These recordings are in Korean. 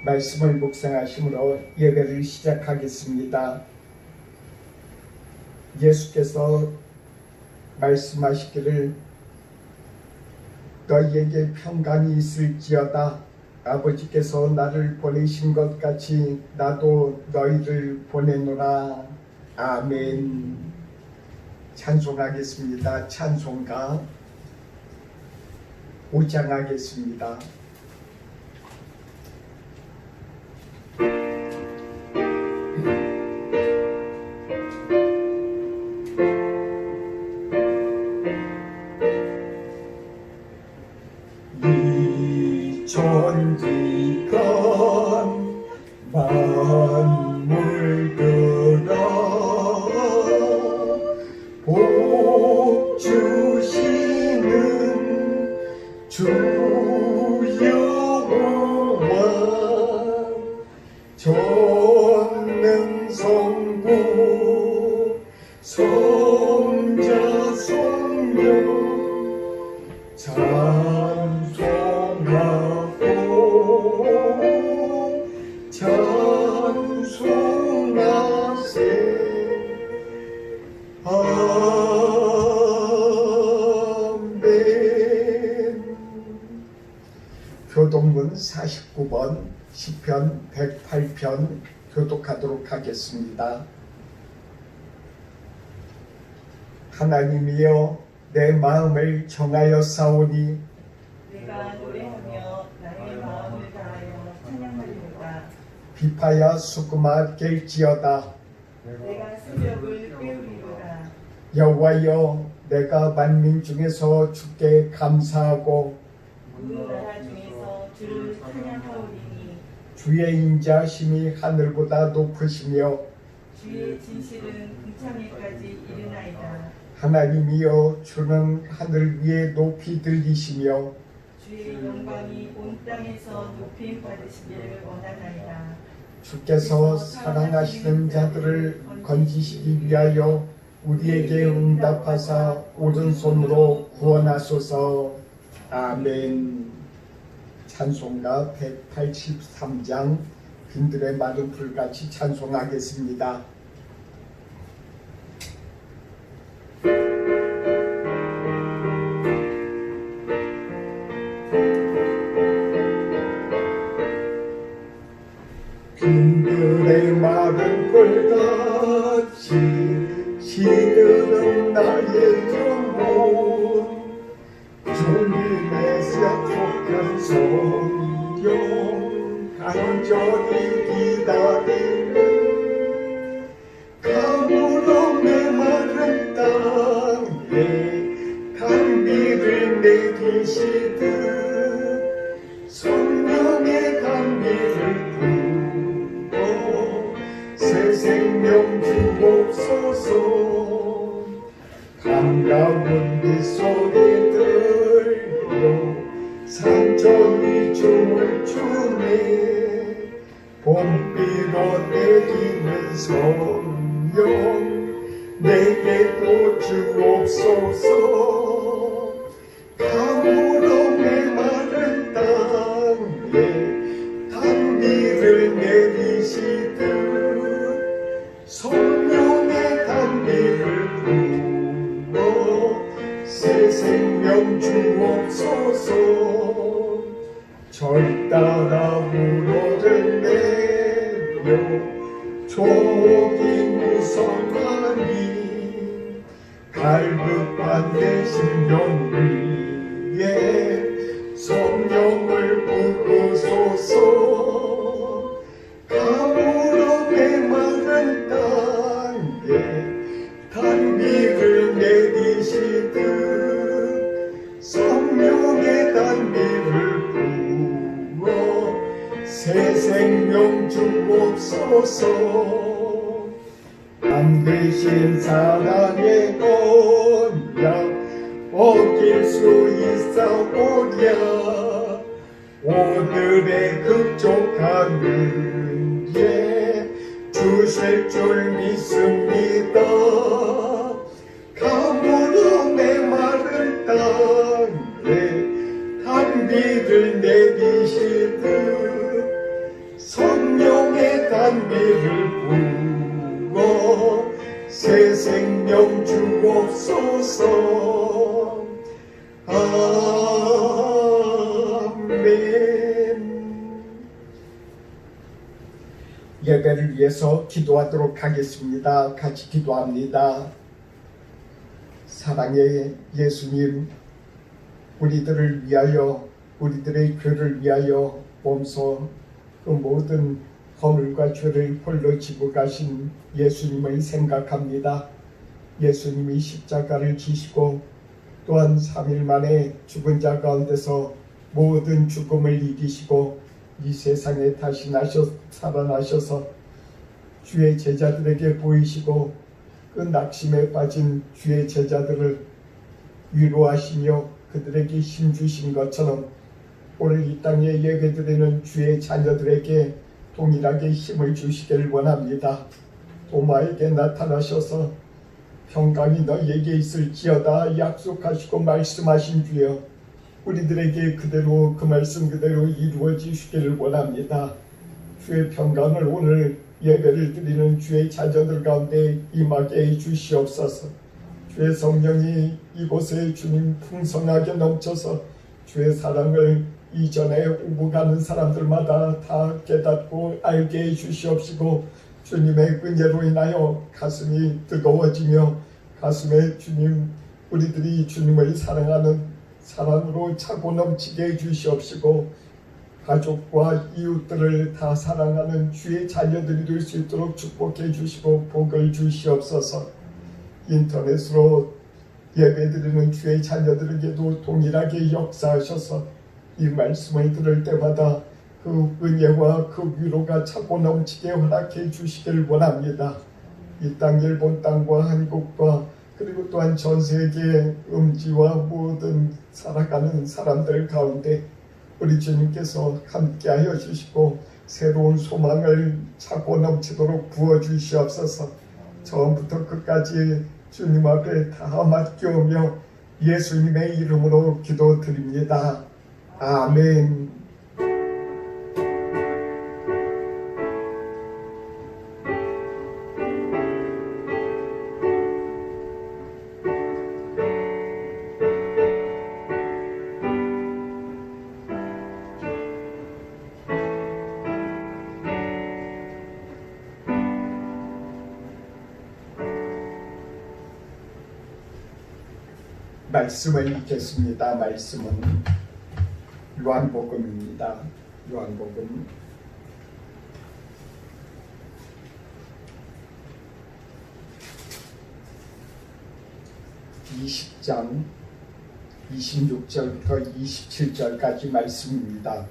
말씀을 묵상하심으로 예배를 시작하겠습니다. 예수께서 말씀하시기를 너희에게 평강이 있을지어다. 아버지께서 나를 보내신 것 같이 나도 너희를 보내노라. 아멘. 찬송하겠습니다. 찬송가 5장 하겠습니다. 천지간 만물들아 복 주시는 주 여호와 전능성부 성자 성령 찬송하세. 아멘. 교독문 49번 시편 108편 교독하도록 하겠습니다. 하나님이여 내 마음을 정하여 싸우니 내가 노래하며 나의 마음을 다하여 찬양하리로다. 비파야 수금아 깰지어다. 내가 새벽을 깨우리로다. 여호와여 내가 만민 중에서 주께 감사하고 그 나라 중에서 주를 찬양하오리니 주의 인자심이 하늘보다 높으시며 주의 진실은 궁창에까지 이르나이다. 하나님이여 주는 하늘 위에 높이 들리시며 주의 영광이 온 땅에서 높임 받으시기를 원하나이다. 주께서 사랑하시는 자들을 건지시기 위하여 우리에게 응답하사 오른손으로 구원하소서. 아멘. 찬송가 183장 빈들의 마른 풀같이 찬송하겠습니다. 빈들의 마른 풀같이 시드는 나의 영혼 주님의 약속한 성령 간절히 기다리는 가물어 메마른 땅에 단비를 내리시듯 성령의 단비를 새 생명 주옵소서. 반가운 빗소리 들려 산천이 춤을 추네. 봄비로 내리는 성령 내게도 주옵소서. 가물어 메마른 땅에 단비를 내리시듯 성령의 단비를 부어 새 생명 주옵소서. 절 따라 우러를 내려 족이 무성하니 갈급한 내 심령 위에 성령을 부으소서. 가물어 메마른 땅에 단비를 내리시듯 성령의 단비를 부어 새 생명 주옵소서. 담대신 사랑의 언약 어길 수 있사오랴. 오늘의 극적한 은혜 주실 줄 믿습니다. 가물어 메마른 땅에 단비를 내리시듯 찬미를 부어 새 생명 주옵소서. 아멘. 예배를 위해서 기도하도록 하겠습니다. 같이 기도합니다. 사랑의 예수님, 우리들을 위하여, 우리들의 죄를 위하여 몸소 그 모든 허물과 죄를 홀로 지고 가신 예수님을 생각합니다. 예수님이 십자가를 지시고 또한 3일 만에 죽은 자 가운데서 모든 죽음을 이기시고 이 세상에 다시 살아나셔서 주의 제자들에게 보이시고 그 낙심에 빠진 주의 제자들을 위로하시며 그들에게 힘 주신 것처럼 오늘 이 땅에 예배드리는 주의 자녀들에게 동일하게 힘을 주시기를 원합니다. 도마에게 나타나셔서 평강이 너희에게 있을지어다 약속하시고 말씀하신 주여, 우리들에게 그대로 그 말씀 그대로 이루어지시기를 원합니다. 주의 평강을 오늘 예배를 드리는 주의 자녀들 가운데 임하게 해 주시옵소서. 주의 성령이 이곳에 주님 풍성하게 넘쳐서 주의 사랑을 이전에 오고 가는 사람들마다 다 깨닫고 알게 해 주시옵시고, 주님의 은혜로 인하여 가슴이 뜨거워지며 가슴에 주님, 우리들이 주님을 사랑하는 사랑으로 차고 넘치게 해 주시옵시고, 가족과 이웃들을 다 사랑하는 주의 자녀들이 될 수 있도록 축복해 주시고 복을 주시옵소서. 인터넷으로 예배드리는 주의 자녀들에게도 동일하게 역사하셔서 이 말씀을 들을 때마다 그 은혜와 그 위로가 차고 넘치게 허락해 주시길 원합니다. 이 땅 일본 땅과 한국과 그리고 또한 전 세계 음지와 모든 살아가는 사람들 가운데 우리 주님께서 함께하여 주시고 새로운 소망을 차고 넘치도록 부어주시옵소서. 처음부터 끝까지 주님 앞에 다 맡겨오며 예수님의 이름으로 기도드립니다. 아멘. 말씀을 읽겠습니다. 말씀은 요한복음입니다. 요한복음 20장 26절부터 27절까지 말씀입니다.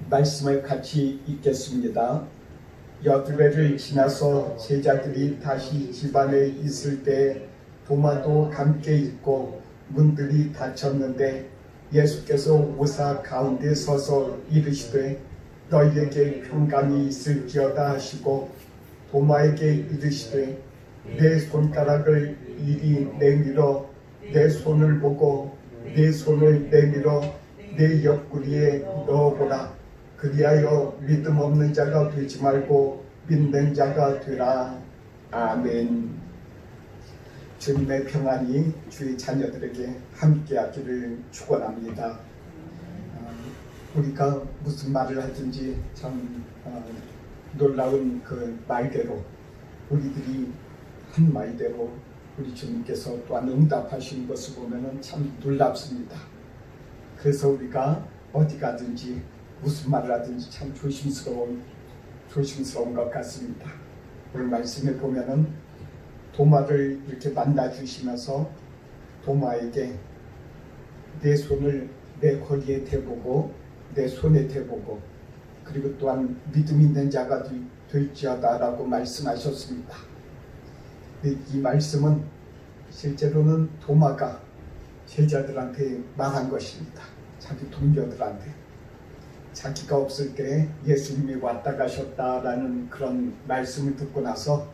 말씀을 같이 읽겠습니다. 여드레를 지나서 제자들이 다시 집안에 있을 때 도마도 함께 있고 문들이 닫혔는데 예수께서 오사 가운데 서서 이르시되 너희에게 평강이 있을지어다 하시고 도마에게 이르시되 내 손가락을 이리 내밀어 내 손을 보고 내 손을 내밀어 내 옆구리에 넣어보라. 그리하여 믿음 없는 자가 되지 말고 믿는 자가 되라. 아멘. 주님의 평안이 주의 자녀들에게 함께하기를 축원합니다. 우리가 무슨 말을 하든지 참 놀라운 그 말대로 우리들이 한 말대로 우리 주님께서 또한 응답하시는 것을 보면 참 놀랍습니다. 그래서 우리가 어디 가든지 무슨 말을 하든지 참 조심스러운 것 같습니다. 오늘 말씀에 보면은 도마를 이렇게 만나주시면서 도마에게 내 손을 내 허리에 대보고 내 손에 대보고 그리고 또한 믿음 있는 자가 될지어다 라고 말씀하셨습니다. 이 말씀은 실제로는 도마가 제자들한테 말한 것입니다. 자기 동료들한테. 자기가 없을 때 예수님이 왔다 가셨다라는 그런 말씀을 듣고 나서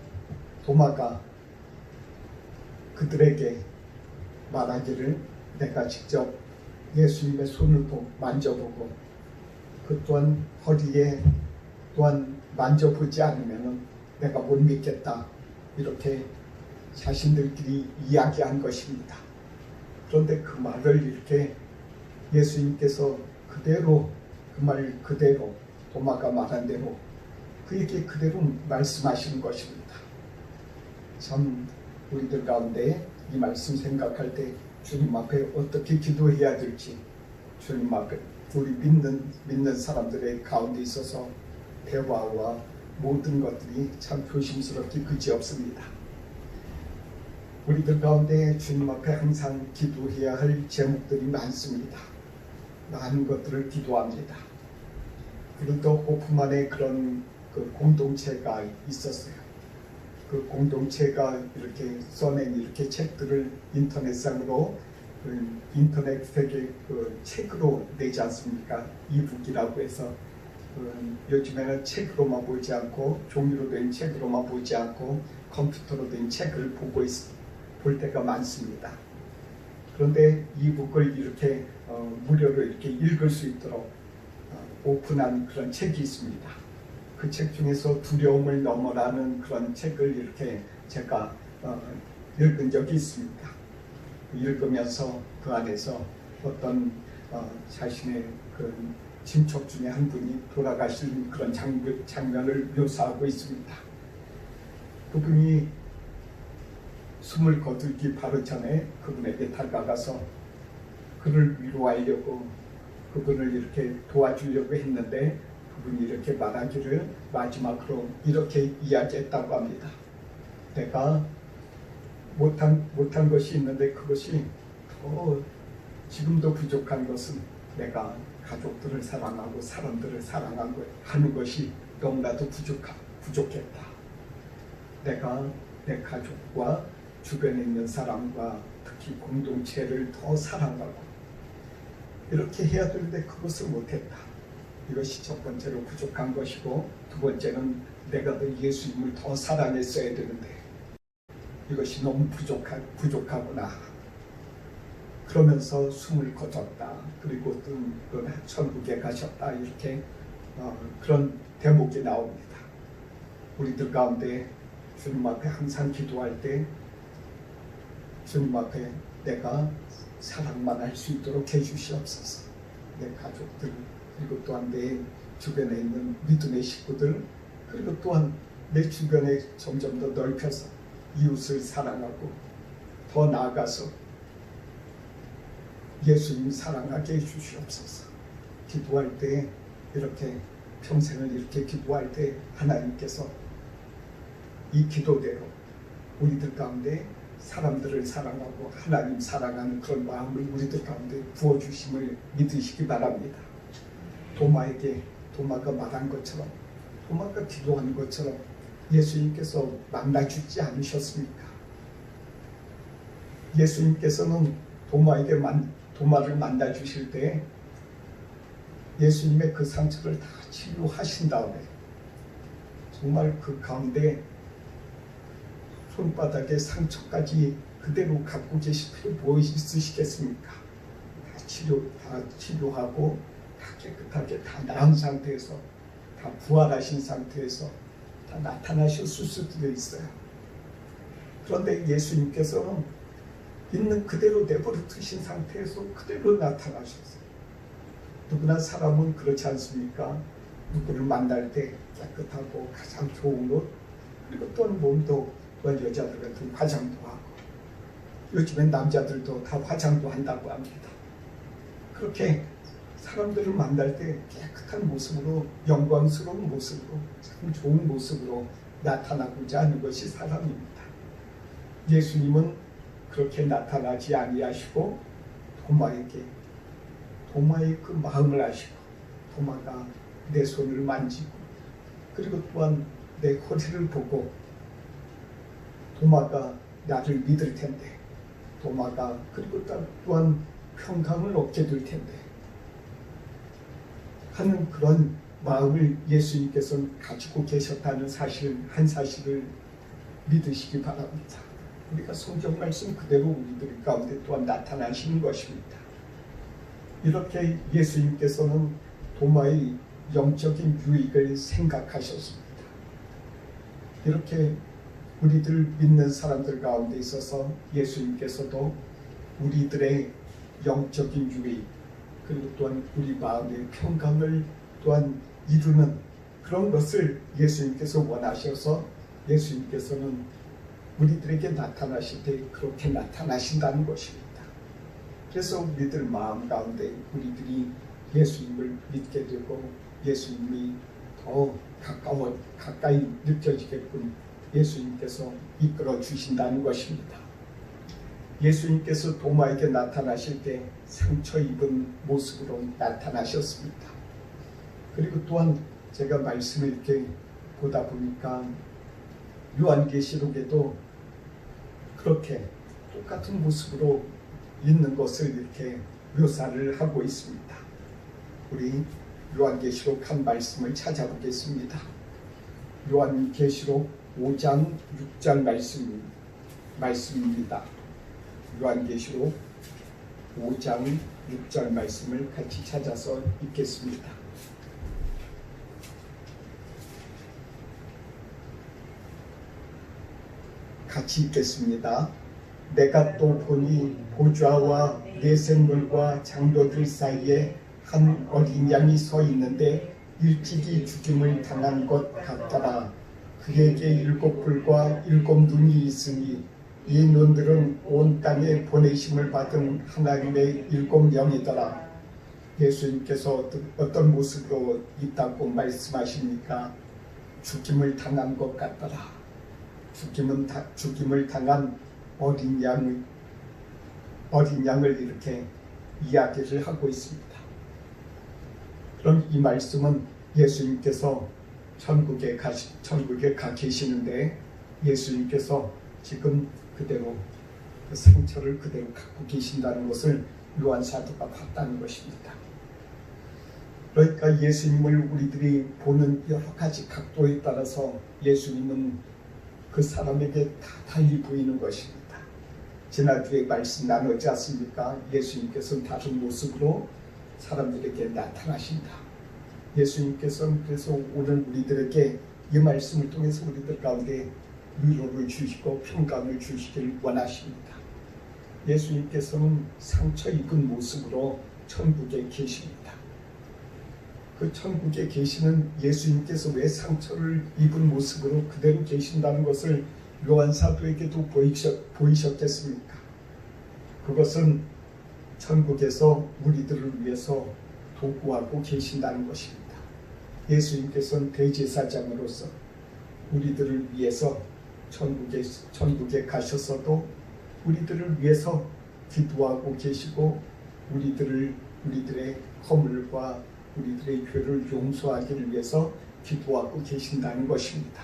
도마가 그들에게 말하기를 내가 직접 예수님의 손을 만져보고 그 또한 허리에 또한 만져보지 않으면 내가 못 믿겠다 이렇게 자신들끼리 이야기한 것입니다. 그런데 그 말을 이렇게 예수님께서 그대로 그 말 그대로 도마가 말한 대로 그에게 그대로 말씀하시는 것입니다. 참 우리들 가운데 이 말씀 생각할 때 주님 앞에 어떻게 기도해야 될지 주님 앞에 우리 믿는 사람들의 가운데 있어서 대화와 모든 것들이 참 조심스럽기 그지없습니다. 우리들 가운데 주님 앞에 항상 기도해야 할 제목들이 많습니다. 많은 것들을 기도합니다. 그리고 호프만의 그런 그 공동체가 있었어요. 그 공동체가 이렇게 써낸 이렇게 책들을 인터넷상으로 인터넷 세계 그 책으로 내지 않습니까? 이북이라고 해서 요즘에는 책으로만 보지 않고 종이로 된 책으로만 보지 않고 컴퓨터로 된 책을 볼 때가 많습니다. 그런데 이북을 이렇게 무료로 이렇게 읽을 수 있도록 오픈한 그런 책이 있습니다. 그 책 중에서 두려움을 넘어라는 그런 책을 이렇게 제가 읽은 적이 있습니다. 읽으면서 그 안에서 어떤 자신의 그 친척 중에 한 분이 돌아가신 그런 장면을 묘사하고 있습니다. 그분이 숨을 거두기 바로 전에 그분에게 다가가서 그를 위로하려고 그분을 이렇게 도와주려고 했는데 그분이 이렇게 말하기를 마지막으로 이렇게 이야기했다고 합니다. 내가 못한 것이 있는데 그것이 더 지금도 부족한 것은 내가 가족들을 사랑하고 사람들을 사랑하는 것이 너무나도 부족했다. 내가 내 가족과 주변에 있는 사람과 특히 공동체를 더 사랑하고 이렇게 해야 되는데 그것을 못했다. 이것이 첫 번째로 부족한 것이고 두 번째는 내가 더 예수님을 더 사랑했어야 되는데 이것이 너무 부족하구나. 그러면서 숨을 거뒀다. 그리고 또 천국에 가셨다. 이렇게 그런 대목이 나옵니다. 우리들 가운데 주님 앞에 항상 기도할 때 주님 앞에 내가 사랑만 할 수 있도록 해주시옵소서. 내 가족들 그리고 또한 내 주변에 있는 믿음의 식구들 그리고 또한 내 주변에 점점 더 넓혀서 이웃을 사랑하고 더 나아가서 예수님 사랑하게 해주시옵소서. 기도할 때 이렇게 평생을 이렇게 기도할 때 하나님께서 이 기도대로 우리들 가운데 사람들을 사랑하고 하나님 사랑하는 그런 마음을 우리들 가운데 부어주심을 믿으시기 바랍니다. 도마가 말한 것처럼 도마가 기도한 것처럼 예수님께서 만나주지 않으셨습니까? 예수님께서는 도마를 만나주실 때 예수님의 그 상처를 다 치료하신 다음에 정말 그 가운데 손바닥에 상처까지 그대로 갖고 계실 필요 뭐 있으시겠습니까? 다 치료하고 다 깨끗하게 다 나은 상태에서 다 부활하신 상태에서 다 나타나셨을 수도 있어요. 그런데 예수님께서는 있는 그대로 내버려 두신 상태에서 그대로 나타나셨어요. 누구나 사람은 그렇지 않습니까? 누구를 만날 때 깨끗하고 가장 좋은 옷 그리고 또한 몸도 여자들 같은 화장도 하고 요즘엔 남자들도 다 화장도 한다고 합니다. 그렇게 사람들을 만날 때 깨끗한 모습으로 영광스러운 모습으로 참 좋은 모습으로 나타나고자 하는 것이 사람입니다. 예수님은 그렇게 나타나지 아니하시고 도마의 그 마음을 아시고 도마가 내 손을 만지고 그리고 또한 내 허리를 보고 도마가 나를 믿을 텐데 도마가 그리고 또한 평강을 얻게 될 텐데 하는 그런 마음을 예수님께서는 가지고 계셨다는 한 사실을 믿으시기 바랍니다. 우리가 성경 말씀 그대로 우리들 가운데 또한 나타나시는 것입니다. 이렇게 예수님께서는 도마의 영적인 유익을 생각하셨습니다. 이렇게 우리들 믿는 사람들 가운데 있어서 예수님께서도 우리들의 영적인 유익 그리고 또한 우리 마음의 평강을 또한 이루는 그런 것을 예수님께서 원하셔서 예수님께서는 우리들에게 나타나실 때 그렇게 나타나신다는 것입니다. 그래서 우리들 마음 가운데 우리들이 예수님을 믿게 되고 예수님이 더 가까이 느껴지게끔 예수님께서 이끌어 주신다는 것입니다. 예수님께서 도마에게 나타나실 때 상처 입은 모습으로 나타나셨습니다. 그리고 또한 제가 말씀을 이렇게 보다 보니까 요한계시록에도 그렇게 똑같은 모습으로 있는 것을 이렇게 묘사를 하고 있습니다. 우리 요한계시록 한 말씀을 찾아보겠습니다. 요한계시록 5장 6절 말씀입니다. 요한계시록 5장 6절 말씀을 같이 찾아서 읽겠습니다. 같이 읽겠습니다. 내가 또 보니 보좌와 네 생물과 장로들 사이에 한 어린 양이 서 있는데 일찍이 죽임을 당한 것 같더라. 그에게 7뿔과 7눈이 있으니 이 눈들은 온 땅에 보내심을 받은 하나님의 7영이더라. 예수님께서 어떤 모습으로 있다고 말씀하십니까? 죽임을 당한 것 같더라. 죽임을 당한 어린 양을 이렇게 이야기를 하고 있습니다. 그럼 이 말씀은 예수님께서 천국에 가 계시는데 예수님께서 지금 그대로 그 상처를 그대로 갖고 계신다는 것을 요한 사도가 봤다는 것입니다. 그러니까 예수님을 우리들이 보는 여러 가지 각도에 따라서 예수님은 그 사람에게 다 달리 보이는 것입니다. 지난주에 말씀 나누지 않습니까? 예수님께서는 다른 모습으로 사람들에게 나타나신다. 예수님께서는 그래서 오늘 우리들에게 이 말씀을 통해서 우리들 가운데 위로를 주시고 평강을 주시길 원하십니다. 예수님께서는 상처 입은 모습으로 천국에 계십니다. 그 천국에 계시는 예수님께서 왜 상처를 입은 모습으로 그대로 계신다는 것을 요한 사도에게도 보이셨겠습니까? 그것은 천국에서 우리들을 위해서 도구하고 계신다는 것입니다. 예수님께서는 대제사장으로서 우리들을 위해서 천국에 가셔서도 우리들을 위해서 기도하고 계시고 우리들의 허물과 우리들의 죄를 용서하기를 위해서 기도하고 계신다는 것입니다.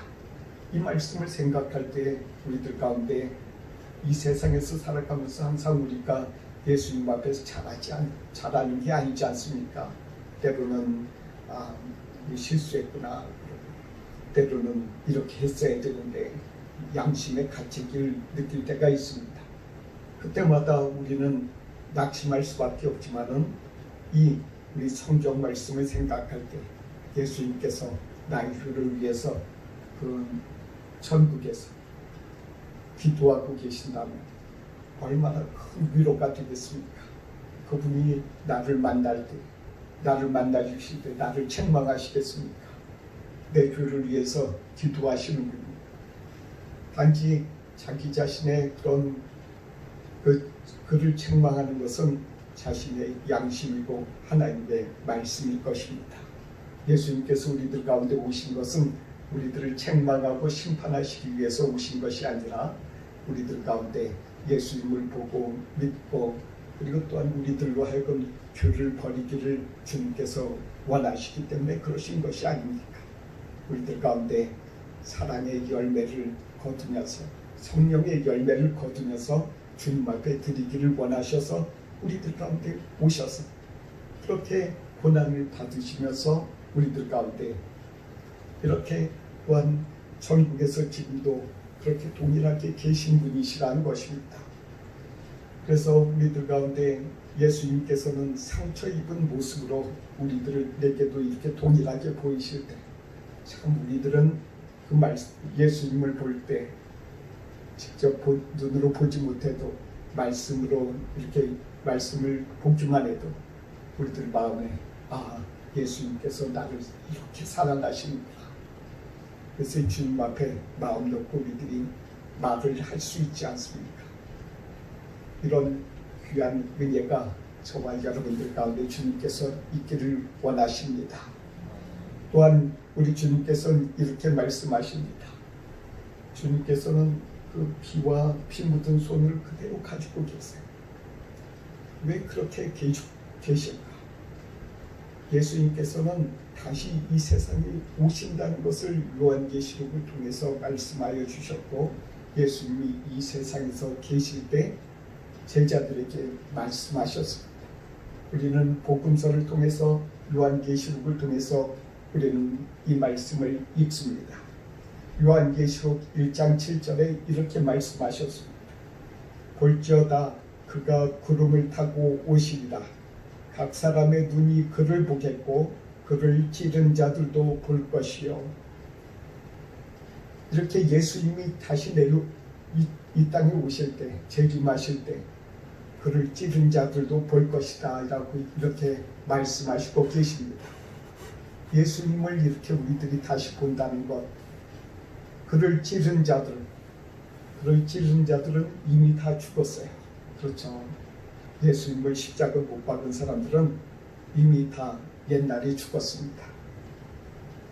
이 말씀을 생각할 때 우리들 가운데 이 세상에서 살아가면서 항상 우리가 예수님 앞에서 잘하는 게 아니지 않습니까? 때로는 실수했구나, 때로는 이렇게 했어야 되는데 양심의 가책을 느낄 때가 있습니다. 그때마다 우리는 낙심할 수밖에 없지만은 우리 성경 말씀을 생각할 때 예수님께서 나의 죄를 위해서 그 천국에서 기도하고 계신다면 얼마나 큰 위로가 되겠습니까? 그분이 나를 만나 주실 때 나를 책망하시겠습니까? 내 죄를 위해서 기도하시는군요. 단지 자기 자신의 그런 그를 책망하는 것은 자신의 양심이고 하나님의 말씀일 것입니다. 예수님께서 우리들 가운데 오신 것은 우리들을 책망하고 심판하시기 위해서 오신 것이 아니라 우리들 가운데 예수님을 보고 믿고 그리고 또한 우리들로 하여금 죄를 버리기를 주님께서 원하시기 때문에 그러신 것이 아닙니까? 우리들 가운데 사랑의 열매를 거두면서 성령의 열매를 거두면서 주님 앞에 드리기를 원하셔서 우리들 가운데 오셔서 그렇게 고난을 받으시면서 우리들 가운데 이렇게 또한 천국에서 지금도 그렇게 동일하게 계신 분이시라는 것입니다. 그래서 우리들 가운데 예수님께서는 상처 입은 모습으로 우리들에게도 이렇게 동일하게 보이실 때 참 우리들은 그 말씀 예수님을 볼 때 직접 눈으로 보지 못해도 말씀으로 이렇게 말씀을 보기만 해도 우리들 마음에 아 예수님께서 나를 이렇게 사랑하시는구나. 그래서 주님 앞에 마음 놓고 우리들이 말을 할 수 있지 않습니까? 이런 귀한 은혜가 저와 여러분들 가운데 주님께서 있기를 원하십니다. 또한 우리 주님께서는 이렇게 말씀하십니다. 주님께서는 그 피와 피 묻은 손을 그대로 가지고 계세요. 왜 그렇게 계실까? 예수님께서는 다시 이 세상에 오신다는 것을 요한계시록을 통해서 말씀하여 주셨고 예수님이 이 세상에서 계실 때 제자들에게 말씀하셨습니다. 우리는 복음서를 통해서 요한계시록을 통해서 우리는 이 말씀을 읽습니다. 요한계시록 1장 7절에 이렇게 말씀하셨습니다. 볼지어다 그가 구름을 타고 오시리라. 각 사람의 눈이 그를 보겠고 그를 찌른 자들도 볼 것이요. 이렇게 예수님이 다시 이 땅에 오실 때 재림하실 때 그를 찌른 자들도 볼 것이다 라고 이렇게 말씀하시고 계십니다. 예수님을 이렇게 우리들이 다시 본다는 것, 그를 찌른 자들은 이미 다 죽었어요. 그렇죠. 예수님을 십자가 못 박은 사람들은 이미 다 옛날에 죽었습니다.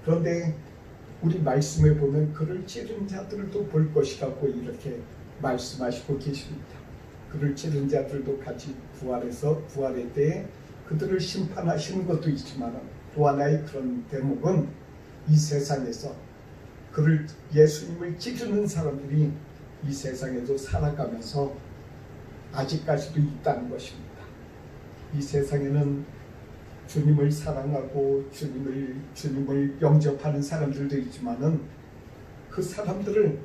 그런데 우리 말씀에 보면 그를 찌른 자들도 볼 것이라고 이렇게 말씀하시고 계십니다. 그를 찌른 자들도 같이 부활의 때에 그들을 심판하시는 것도 있지만 또 하나의 그런 대목은 이 세상에서 예수님을 찌르는 사람들이 이 세상에도 살아가면서 아직까지도 있다는 것입니다. 이 세상에는 주님을 사랑하고 주님을 영접하는 사람들도 있지만은 그 사람들을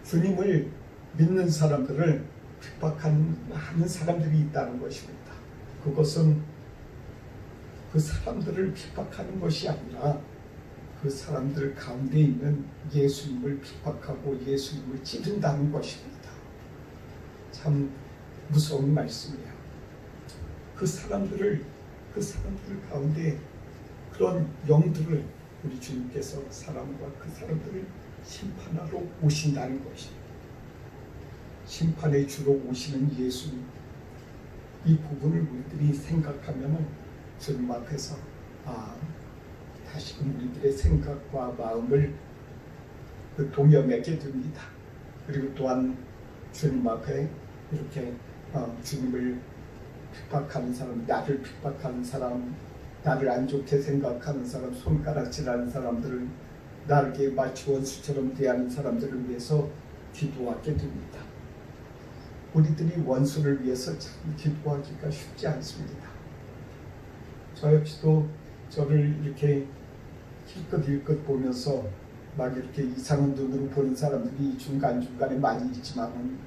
주님을 믿는 사람들을 핍박하는 많은 사람들이 있다는 것입니다. 그것은 그 사람들을 핍박하는 것이 아니라 그 사람들 가운데 있는 예수님을 핍박하고 예수님을 찌른다는 것입니다. 참 무서운 말씀이에요. 그 사람들 가운데 그런 영들을 우리 주님께서 사람과 그 사람들을 심판하러 오신다는 것입니다. 심판의 주로 오시는 예수님, 이 부분을 우리들이 생각하면 주님 앞에서 다시금 우리들의 생각과 마음을 동염하게 됩니다. 그리고 또한 주님 앞에 이렇게 주님을 핍박하는 사람, 나를 핍박하는 사람, 나를 안 좋게 생각하는 사람, 손가락질하는 사람들을 나에게 마치 원수처럼 대하는 사람들을 위해서 기도하게 됩니다. 우리들이 원수를 위해서 참 기도하기가 쉽지 않습니다. 저 역시도 저를 이렇게 힐끗힐끗 보면서 막 이렇게 이상한 눈으로 보는 사람들이 중간중간에 많이 있지만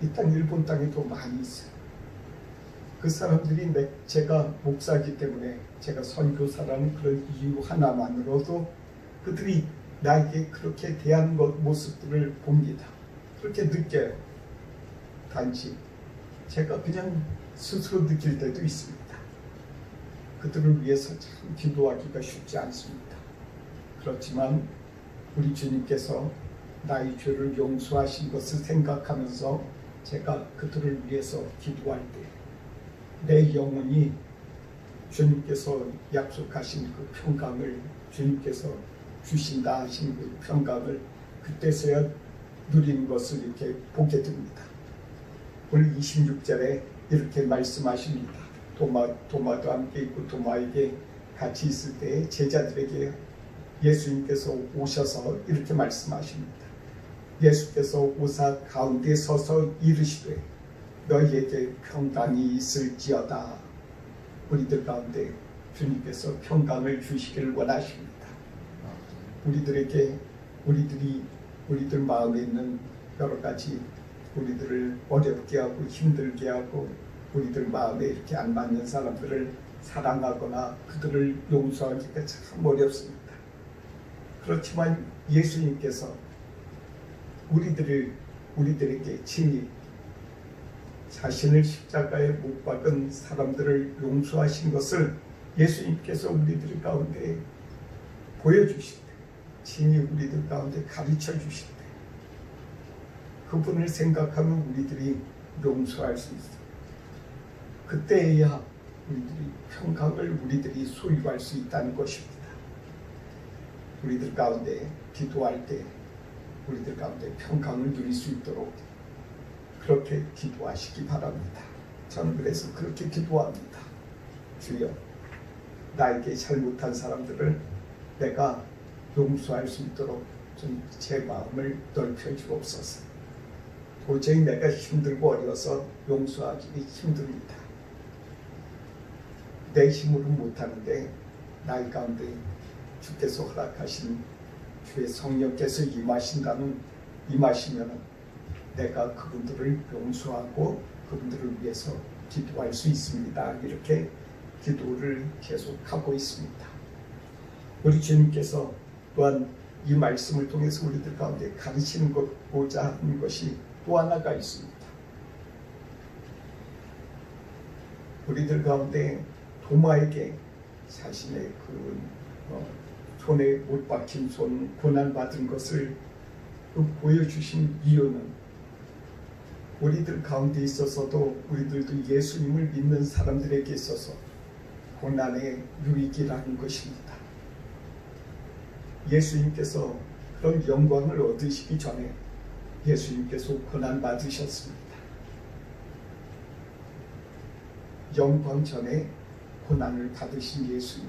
이 땅 일본 땅에도 많이 있어요. 그 사람들이 제가 목사이기 때문에 제가 선교사라는 그런 이유 하나만으로도 그들이 나에게 그렇게 대하는 모습들을 봅니다. 그렇게 느껴요. 단지 제가 그냥 스스로 느낄 때도 있습니다. 그들을 위해서 참 기도하기가 쉽지 않습니다. 그렇지만 우리 주님께서 나의 죄를 용서하신 것을 생각하면서 제가 그들을 위해서 기도할 때 내 영혼이 주님께서 약속하신 그 평강을 주님께서 주신다 하신 그 평강을 그때서야 누리는 것을 이렇게 보게 됩니다. 오늘 26절에 이렇게 말씀하십니다. 도마도 함께 있고 도마에게 같이 있을 때 제자들에게 예수님께서 오셔서 이렇게 말씀하십니다. 예수께서 오사 가운데 서서 이르시되 너희에게 평강이 있을지어다. 우리들 가운데 주님께서 평강을 주시기를 원하십니다. 우리들 마음에 있는 여러 가지 우리들을 어렵게 하고 힘들게 하고 우리들 마음에 이렇게 안 맞는 사람들을 사랑하거나 그들을 용서하기가 참 어렵습니다. 그렇지만 예수님께서 우리들에게 친히 자신을 십자가에 못 박은 사람들을 용서하신 것을 예수님께서 우리들 가운데 보여주실 때, 친히 우리들 가운데 가르쳐 주실 때, 그분을 생각하면 우리들이 용서할 수 있어요. 그때야 우리들이 평강을 우리들이 소유할 수 있다는 것입니다. 우리들 가운데 기도할 때 우리들 가운데 평강을 누릴 수 있도록 그렇게 기도하시기 바랍니다. 저는 그래서 그렇게 기도합니다. 주여, 나에게 잘못한 사람들을 내가 용서할 수 있도록 좀 제 마음을 넓혀 주옵소서. 도저히 내가 힘들고 어려워서 용서하기 힘듭니다. 내 힘으로 못하는데 나의 가운데 주께서 허락하신 주의 성령께서 임하시면 내가 그분들을 용서하고 그분들을 위해서 기도할 수 있습니다. 이렇게 기도를 계속하고 있습니다. 우리 주님께서 또한 이 말씀을 통해서 우리들 가운데 가르치고자 하는 것이 또 하나가 있습니다. 우리들 가운데 도마에게 자신의 손에 못 박힌 손 고난받은 것을 보여주신 이유는 우리들 가운데 있어서도 우리들도 예수님을 믿는 사람들에게 있어서 고난의 유익이라는 것입니다. 예수님께서 그런 영광을 얻으시기 전에 예수님께서 고난 받으셨습니다. 영광 전에 고난을 받으신 예수님,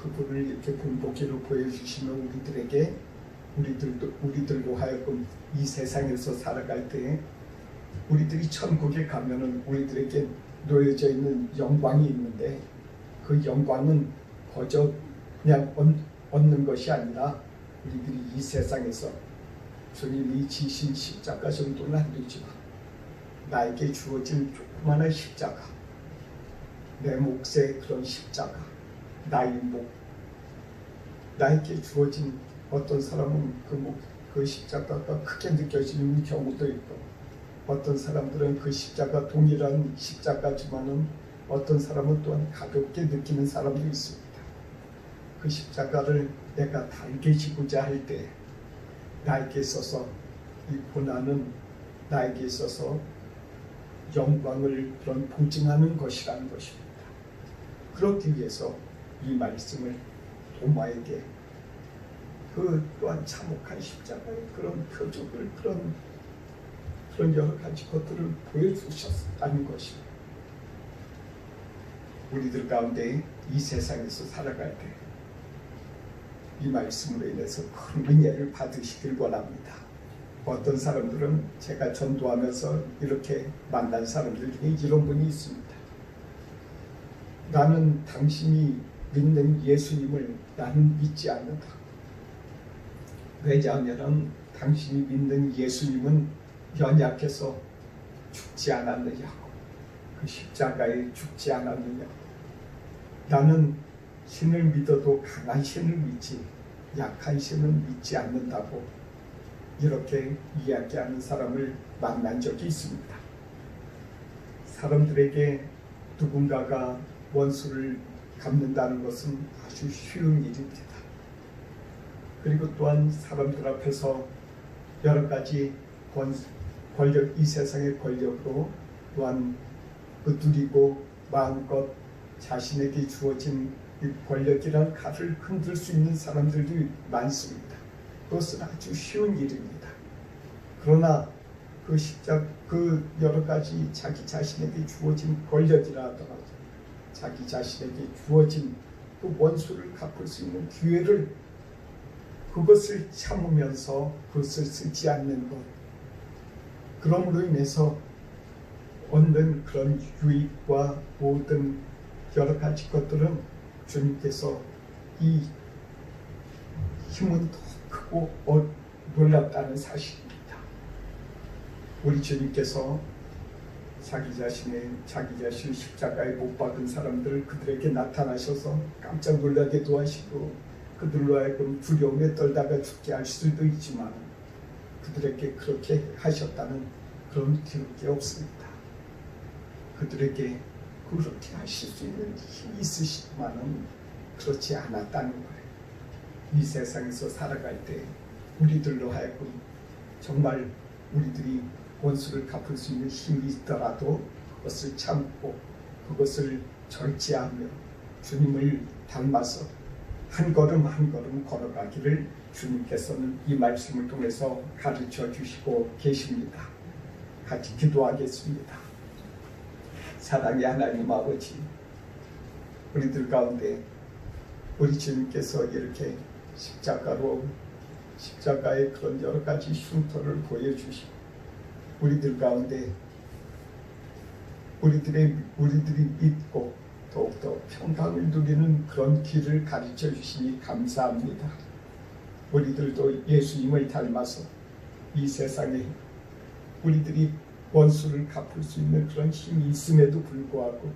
그분을 이렇게 본보기로 보여주시는 우리들로 하여금 이 세상에서 살아갈 때 우리들이 천국에 가면은 우리들에게 놓여져 있는 영광이 있는데 그 영광은 거저 그냥 얻는 것이 아니라 우리들이 이 세상에서 주님이 지신 십자가 정도는 안 되지만 나에게 주어진 조그마한 십자가, 내 몫의 그런 십자가, 나의 목, 나에게 주어진 어떤 사람은 그 십자가가 크게 느껴지는 경우도 있고 어떤 사람들은 그 십자가 동일한 십자가지만은 어떤 사람은 또한 가볍게 느끼는 사람도 있습니다. 그 십자가를 내가 달게 지고자 할 때 나에게 있어서 이 고난은 나에게 있어서 영광을 그런 보증하는 것이라는 것입니다. 그렇기 위해서 이 말씀을 도마에게 그 또한 참혹한 십자가의 그런 표적을 그런 여러 가지 것들을 보여주셨다는 것입니다. 우리들 가운데 이 세상에서 살아갈 때 이 말씀으로 인해서 큰 은혜를 받으시길 원합니다. 어떤 사람들은 제가 전도하면서 이렇게 만난 사람들 중에 이런 분이 있습니다. 나는 당신이 믿는 예수님을 나는 믿지 않는다. 왜냐하면 당신이 믿는 예수님은 연약해서 죽지 않았느냐고, 그 십자가에 죽지 않았느냐고. 나는 신을 믿어도 강한 신을 믿지 약한 신을 믿지 않는다고 이렇게 이야기하는 사람을 만난 적이 있습니다. 사람들에게 누군가가 원수를 갚는다는 것은 아주 쉬운 일입니다. 그리고 또한 사람들 앞에서 여러 가지 권력, 이 세상의 권력으로 또한 누리고 마음껏 자신에게 주어진 이 권력이란 칼을 흔들 수 있는 사람들도 많습니다. 그것은 아주 쉬운 일입니다. 그러나 그 여러 가지 자기 자신에게 주어진 권력이라 하더라도 자기 자신에게 주어진 그 원수를 갚을 수 있는 기회를 그것을 참으면서 그것을 쓰지 않는 것, 그러므로 인해서 얻는 그런 유익과 모든 여러 가지 것들은 주님께서 이 힘은 더 크고 놀랍다는 사실입니다. 우리 주님께서 자기 자신 십자가에 못 박은 사람들 그들에게 나타나셔서 깜짝 놀라게 도와시고 그들로 하여금 두려움에 떨다가 죽게 할 수도 있지만 그들에게 그렇게 하셨다는 그런 기록이 없습니다. 그들에게 그렇게 하실 수 있는 힘이 있으시지만은 그렇지 않았다는 거예요. 이 세상에서 살아갈 때 우리들로 하여금 정말 우리들이 원수를 갚을 수 있는 힘이 있더라도 그것을 참고 그것을 절제하며 주님을 닮아서 한 걸음 한 걸음 걸어가기를 주님께서는 이 말씀을 통해서 가르쳐 주시고 계십니다. 같이 기도하겠습니다. 사랑의 하나님 아버지, 우리들 가운데 우리 주님께서 이렇게 십자가의 그런 여러 가지 흉터를 보여주시고 우리들 가운데 우리들이 믿고 더욱더 평강을 누리는 그런 길을 가르쳐 주시니 감사합니다. 우리들도 예수님을 닮아서 이 세상에 우리들이 원수를 갚을 수 있는 그런 힘이 있음에도 불구하고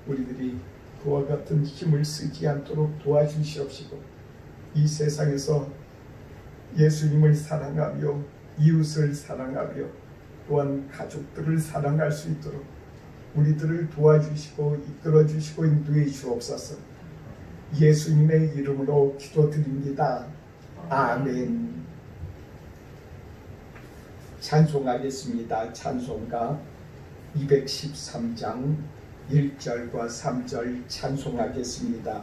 우리들이 그와 같은 힘을 쓰지 않도록 도와주시옵시고 이 세상에서 예수님을 사랑하며 이웃을 사랑하며 또한 가족들을 사랑할 수 있도록 우리들을 도와주시고 이끌어주시고 인도해 주옵소서. 예수님의 이름으로 기도드립니다. 아멘. 찬송하겠습니다. 찬송가 213장 1절과 3절 찬송하겠습니다.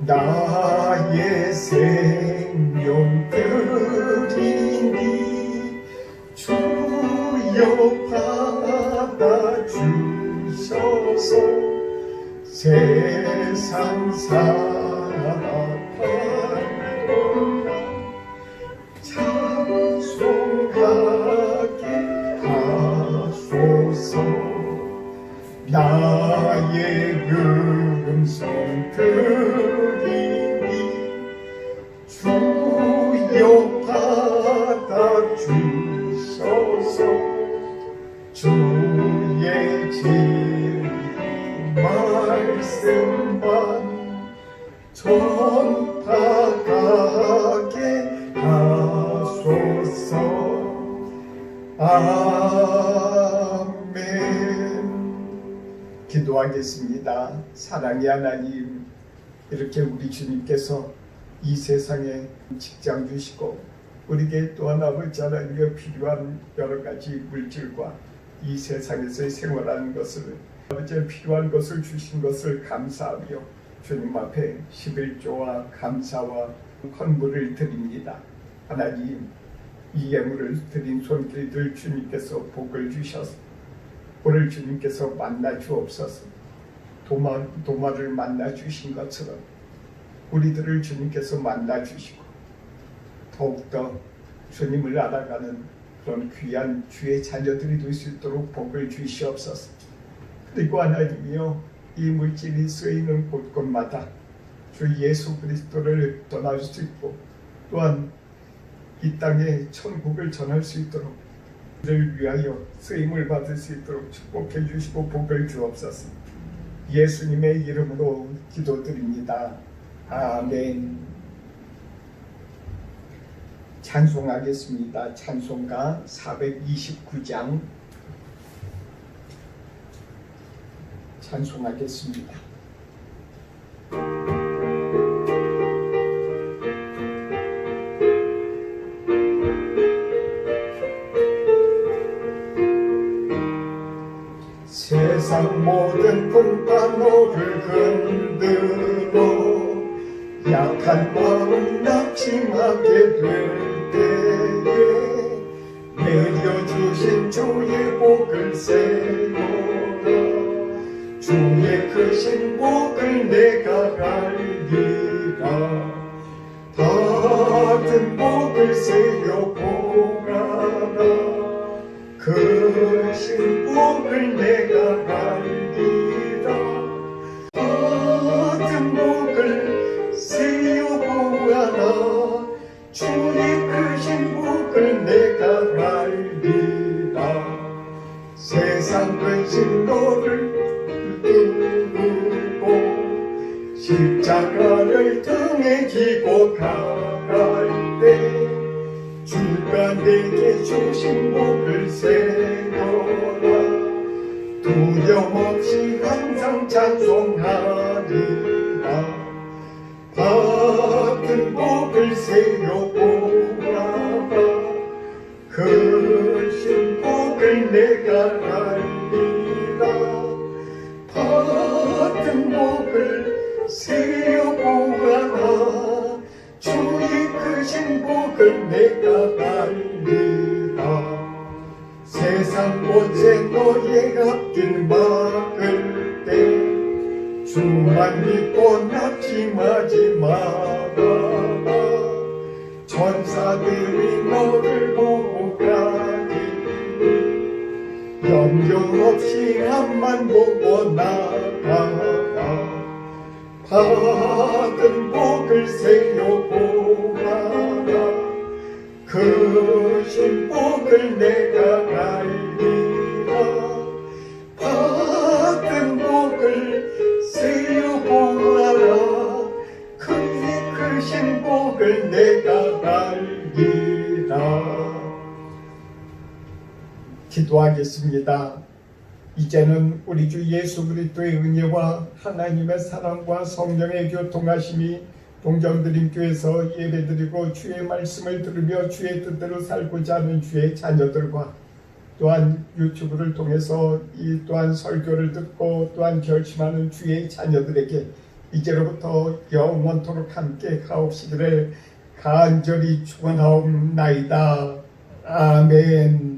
나의 생명 드리니 주여 받아주셔서 세상 살아가도록 찬송하게 하소서. 나의 음성 드리니 주여 받아주소서. 주의 진리 말씀만 전파하게 하소서. 아멘. 기도하겠습니다. 사랑의 하나님, 이렇게 우리 주님께서 이 세상에 직장 주시고 우리에게 또한 아버지 하나님께 필요한 여러 가지 물질과 이 세상에서 생활하는 것을 아버지 필요한 것을 주신 것을 감사하며 주님 앞에 11조와 감사와 헌물을 드립니다. 하나님, 이 예물을 드린 손길들 주님께서 복을 주셔서 오늘 주님께서 만나 주옵소서. 도마를 만나 주신 것처럼 우리들을 주님께서 만나 주시고 더욱더 주님을 알아가는 그런 귀한 주의 자녀들이 될 수 있도록 복을 주시옵소서. 그리고 하나님이여, 이 물질이 쓰이는 곳곳마다 주 예수 그리스도를 전할 수 있고 또한 이 땅에 천국을 전할 수 있도록 를 위하여 쓰임을 받을 수 있도록 축복해 주시고 복을 주옵소서. 예수님의 이름으로 기도드립니다. 아멘. 찬송하겠습니다. 찬송가 429장 찬송하겠습니다. 세상 모든 꿈과 너를 흔들어 약한 마음 낙심하게 될 때에 내려주신 주의 복을 세워라. 주의 크신 복을 내가 알리라. 받은 복을 세려 보아라. 크신 복을 내가 알리라. 주의 크신 복을 내가 알리라. 세상 근심 너를 두고 십자가를 등에 지고 가갈 때 주가 내게 주신 복을 세워라. 두려움 없이 항상 찬송하리라. 받은 복을 세워보라. 크신 복을 내가 알리라. 받은 복을 세워보라. 주의 크신 복을 내가 알리라. 세상 곳에 너의 앞길 막을 때 주만 믿고 낙심하지 마라. 천사들이 너를 보고 가니 염려 없이 앞만 보고 나가라. 받은 복을 세워보아라. 크신 복을 내가 알리라. 받은 복을 세워보아라. 그의 크신 복을 내가 알리라. 기도하겠습니다. 이제는 우리 주 예수 그리스도의 은혜와 하나님의 사랑과 성령의 교통하심이 동정드림교회에서 예배드리고 주의 말씀을 들으며 주의 뜻대로 살고자 하는 주의 자녀들과 또한 유튜브를 통해서 이 또한 설교를 듣고 또한 결심하는 주의 자녀들에게 이제로부터 영원토록 함께 가옵시기를 간절히 축원하옵나이다. 아멘.